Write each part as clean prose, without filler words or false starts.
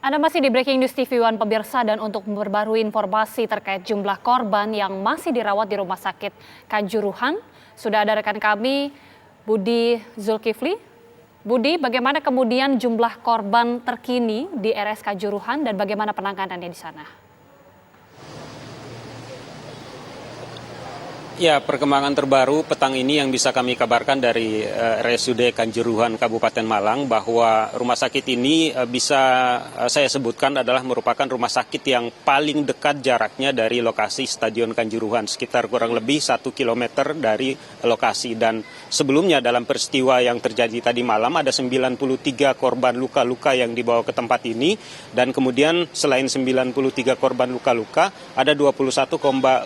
Anda masih di Breaking News TV One pemirsa, dan untuk memperbarui informasi terkait jumlah korban yang masih dirawat di Rumah Sakit Kanjuruhan, sudah ada rekan kami Budi Zulkifli. Budi, bagaimana kemudian jumlah korban terkini di RS Kanjuruhan dan bagaimana penanganannya di sana? Ya, perkembangan terbaru petang ini yang bisa kami kabarkan dari RSUD Kanjuruhan Kabupaten Malang bahwa rumah sakit ini bisa saya sebutkan adalah merupakan rumah sakit yang paling dekat jaraknya dari lokasi Stadion Kanjuruhan, sekitar kurang lebih 1 kilometer dari lokasi. Dan sebelumnya dalam peristiwa yang terjadi tadi malam ada 93 korban luka-luka yang dibawa ke tempat ini, dan kemudian selain 93 korban luka-luka ada 21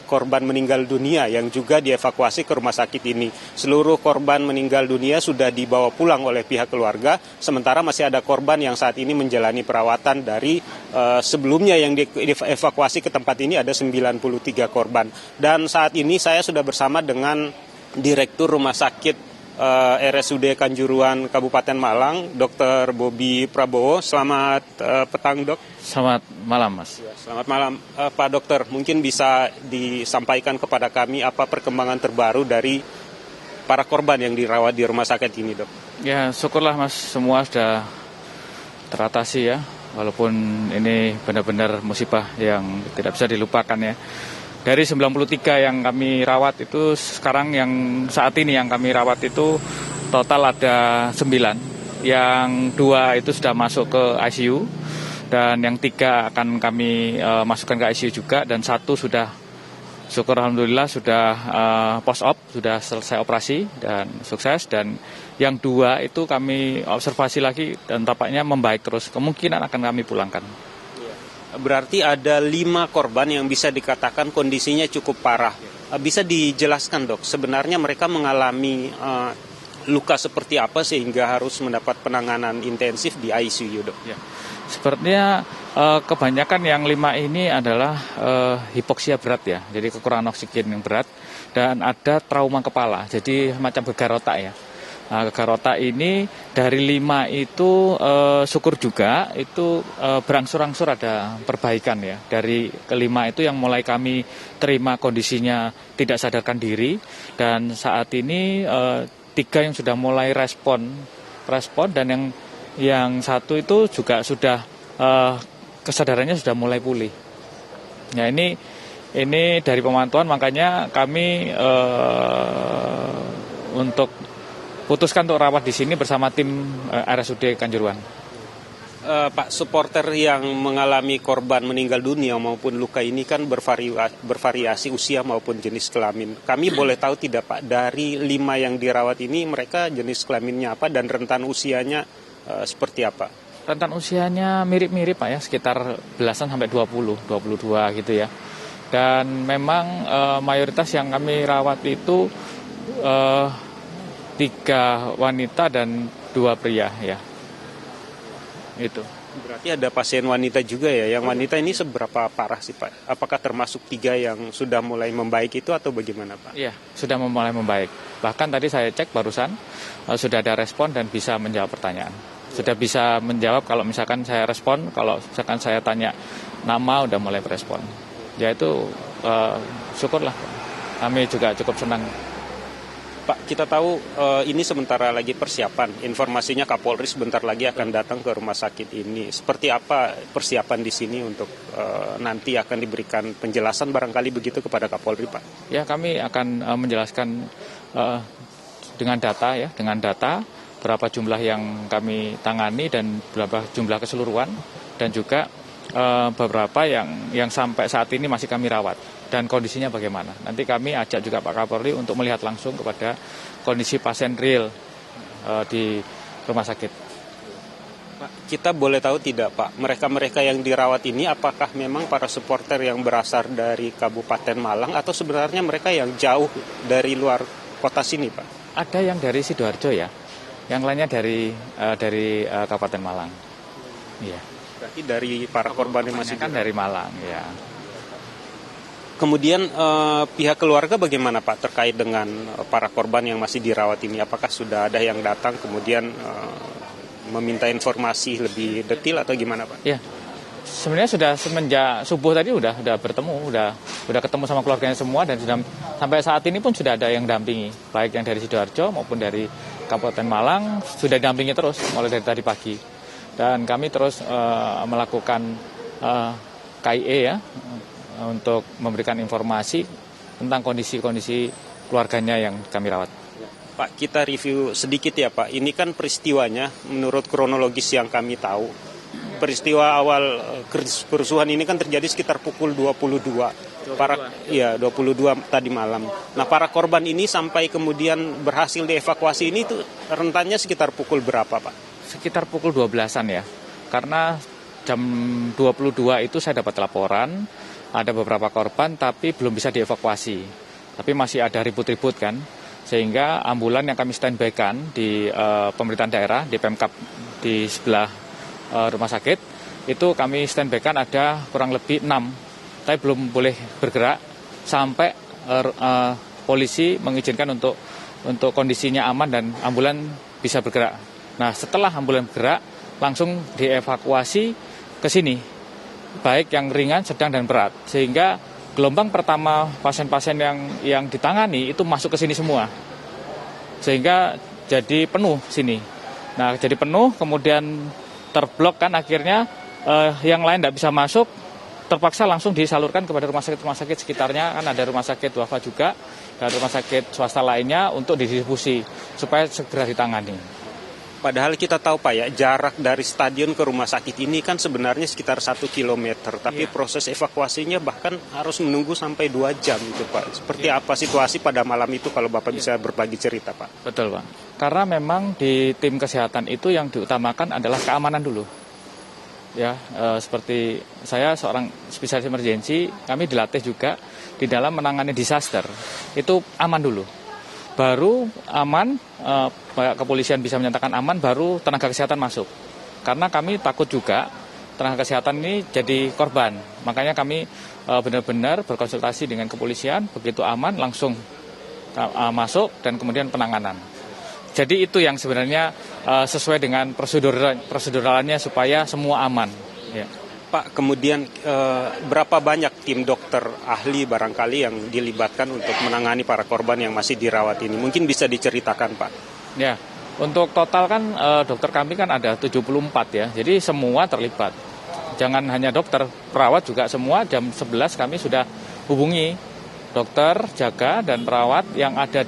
korban meninggal dunia yang juga dievakuasi ke rumah sakit ini. Seluruh korban meninggal dunia sudah dibawa pulang oleh pihak keluarga, sementara masih ada korban yang saat ini menjalani perawatan dari sebelumnya yang dievakuasi ke tempat ini ada 93 korban. Dan saat ini saya sudah bersama dengan Direktur Rumah Sakit RSUD Kanjuruhan Kabupaten Malang, Dr. Bobi Prabowo. Selamat petang, Dok. Selamat malam, Mas. Selamat malam, Pak Dokter. Mungkin bisa disampaikan kepada kami apa perkembangan terbaru dari para korban yang dirawat di rumah sakit ini, Dok? Ya, syukurlah, Mas. Semua sudah teratasi ya. Walaupun ini benar-benar musibah yang tidak bisa dilupakan ya. Dari 93 yang kami rawat itu, sekarang yang saat ini yang kami rawat itu total ada 9. Yang 2 itu sudah masuk ke ICU, dan yang 3 akan kami masukkan ke ICU juga, dan 1 sudah, syukur alhamdulillah sudah post-op, sudah selesai operasi dan sukses, dan yang 2 itu kami observasi lagi dan tampaknya membaik terus, kemungkinan akan kami pulangkan. Berarti ada 5 korban yang bisa dikatakan kondisinya cukup parah. Bisa dijelaskan, Dok, sebenarnya mereka mengalami luka seperti apa sehingga harus mendapat penanganan intensif di ICU, Dok? Ya. Sepertinya kebanyakan yang 5 ini adalah hipoksia berat ya, jadi kekurangan oksigen yang berat, dan ada trauma kepala, jadi macam gegar otak ya. Nah, gegar otak ini dari 5 itu syukur juga itu berangsur-angsur ada perbaikan ya. Dari kelima itu yang mulai kami terima kondisinya tidak sadarkan diri, dan saat ini 3 yang sudah mulai respon, dan yang 1 itu juga sudah kesadarannya sudah mulai pulih. Nah, ini dari pemantauan, makanya kami untuk putuskan untuk rawat di sini bersama tim RSUD Kanjuruhan. Pak, supporter yang mengalami korban meninggal dunia maupun luka ini kan bervariasi usia maupun jenis kelamin. Kami boleh tahu tidak, Pak, dari 5 yang dirawat ini mereka jenis kelaminnya apa dan rentan usianya seperti apa? Rentan usianya mirip-mirip, Pak ya, sekitar belasan sampai 20, 22 gitu ya. Dan memang mayoritas yang kami rawat itu 3 wanita dan 2 pria ya. Itu. Berarti ada pasien wanita juga ya. Yang wanita ini seberapa parah sih, Pak? Apakah termasuk 3 yang sudah mulai membaik itu atau bagaimana, Pak? Iya, sudah mulai membaik. Bahkan tadi saya cek barusan sudah ada respon dan bisa menjawab pertanyaan. Sudah bisa menjawab kalau misalkan saya respon, kalau misalkan saya tanya nama udah mulai berespon. Ya itu syukurlah. Kami juga cukup senang. Pak, kita tahu ini sementara lagi persiapan. Informasinya Kapolri sebentar lagi akan datang ke rumah sakit ini. Seperti apa persiapan di sini untuk nanti akan diberikan penjelasan barangkali begitu kepada Kapolri, Pak? Ya, kami akan menjelaskan dengan data ya, berapa jumlah yang kami tangani dan berapa jumlah keseluruhan, dan juga beberapa yang sampai saat ini masih kami rawat dan kondisinya bagaimana. Nanti kami ajak juga Pak Kapolri untuk melihat langsung kepada kondisi pasien real di rumah sakit. Pak, kita boleh tahu tidak, Pak, mereka yang dirawat ini apakah memang para supporter yang berasal dari Kabupaten Malang atau sebenarnya mereka yang jauh dari luar kota sini, Pak? Ada yang dari Sidoarjo ya, yang lainnya dari Kabupaten Malang. Iya. Berarti dari para korban yang masih dari Malang ya. Kemudian pihak keluarga bagaimana, Pak, terkait dengan para korban yang masih dirawat ini? Apakah sudah ada yang datang kemudian meminta informasi lebih detail atau gimana, Pak? Ya, sebenarnya sudah semenjak subuh tadi udah bertemu, udah ketemu sama keluarganya semua, dan sudah sampai saat ini pun sudah ada yang dampingi, baik yang dari Sidoarjo maupun dari Kabupaten Malang sudah dampingi terus mulai dari tadi pagi. Dan kami terus melakukan KIE ya untuk memberikan informasi tentang kondisi-kondisi keluarganya yang kami rawat. Pak, kita review sedikit ya Pak. Ini kan peristiwanya menurut kronologis yang kami tahu. Peristiwa awal kerusuhan ini kan terjadi sekitar pukul 22. 22 tadi malam. Nah, para korban ini sampai kemudian berhasil dievakuasi ini tuh rentannya sekitar pukul berapa, Pak? Sekitar pukul 12-an ya. Karena jam 22 itu saya dapat laporan ada beberapa korban tapi belum bisa dievakuasi. Tapi masih ada ribut-ribut kan. Sehingga ambulan yang kami standby-kan di pemerintahan daerah, di Pemkab di sebelah rumah sakit, itu kami standby-kan ada kurang lebih 6, tapi belum boleh bergerak sampai polisi mengizinkan untuk kondisinya aman dan ambulan bisa bergerak. Nah, setelah ambulan bergerak, langsung dievakuasi ke sini, baik yang ringan, sedang, dan berat. Sehingga gelombang pertama pasien-pasien yang ditangani itu masuk ke sini semua. Sehingga jadi penuh sini. Nah, jadi penuh, kemudian terblok kan akhirnya yang lain tidak bisa masuk, terpaksa langsung disalurkan kepada rumah sakit sekitarnya, kan ada rumah sakit Wafa juga, dan rumah sakit swasta lainnya untuk didistribusi supaya segera ditangani. Padahal kita tahu Pak ya, jarak dari stadion ke rumah sakit ini kan sebenarnya sekitar 1 kilometer, tapi proses evakuasinya bahkan harus menunggu sampai 2 jam itu Pak. Seperti apa situasi pada malam itu kalau Bapak bisa berbagi cerita Pak? Betul Pak, karena memang di tim kesehatan itu yang diutamakan adalah keamanan dulu. Ya, seperti saya seorang spesialis emergensi, kami dilatih juga di dalam menangani disaster, itu aman dulu. Baru aman, kepolisian bisa menyatakan aman, baru tenaga kesehatan masuk. Karena kami takut juga tenaga kesehatan ini jadi korban. Makanya kami benar-benar berkonsultasi dengan kepolisian, begitu aman langsung masuk dan kemudian penanganan. Jadi itu yang sebenarnya sesuai dengan proseduralnya supaya semua aman. Ya. Pak, kemudian berapa banyak tim dokter ahli barangkali yang dilibatkan untuk menangani para korban yang masih dirawat ini? Mungkin bisa diceritakan Pak. Ya, untuk total kan dokter kami kan ada 74 ya, jadi semua terlibat. Jangan hanya dokter, perawat juga semua. Jam 11 kami sudah hubungi dokter, jaga, dan perawat yang ada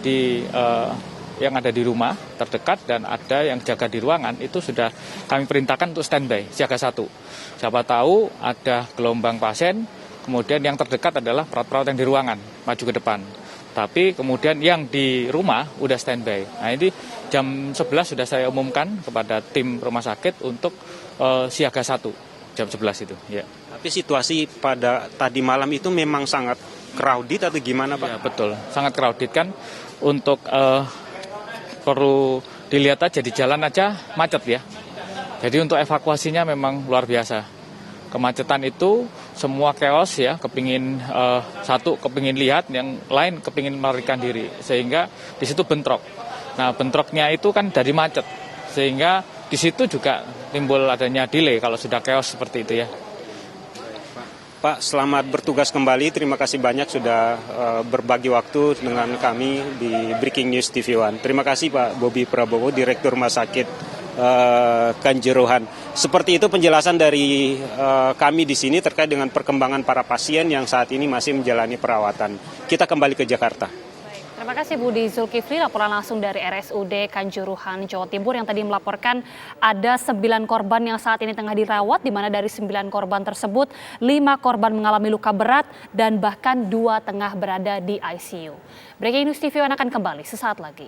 di rumah terdekat dan ada yang jaga di ruangan, itu sudah kami perintahkan untuk standby, siaga 1. Siapa tahu ada gelombang pasien, kemudian yang terdekat adalah perawat-perawat yang di ruangan, maju ke depan. Tapi kemudian yang di rumah udah standby. Nah, ini jam 11 sudah saya umumkan kepada tim rumah sakit untuk siaga 1, jam 11 itu. Ya. Tapi situasi pada tadi malam itu memang sangat crowded atau gimana Pak? Ya, betul, sangat crowded kan. Untuk perlu dilihat aja di jalan aja macet ya. Jadi untuk evakuasinya memang luar biasa. Kemacetan itu semua chaos ya, satu kepingin lihat, yang lain kepingin melarikan diri, sehingga di situ bentrok. Nah, bentroknya itu kan dari macet, sehingga di situ juga timbul adanya delay kalau sudah chaos seperti itu ya. Pak, selamat bertugas kembali. Terima kasih banyak sudah berbagi waktu dengan kami di Breaking News TV One. Terima kasih Pak Bobi Prabowo, Direktur Rumah Sakit Kanjuruhan. Seperti itu penjelasan dari kami di sini terkait dengan perkembangan para pasien yang saat ini masih menjalani perawatan. Kita kembali ke Jakarta. Terima kasih Budi Zulkifli, laporan langsung dari RSUD Kanjuruhan, Jawa Timur yang tadi melaporkan ada 9 korban yang saat ini tengah dirawat, di mana dari 9 korban tersebut 5 korban mengalami luka berat dan bahkan 2 tengah berada di ICU. Breaking News TV One akan kembali sesaat lagi.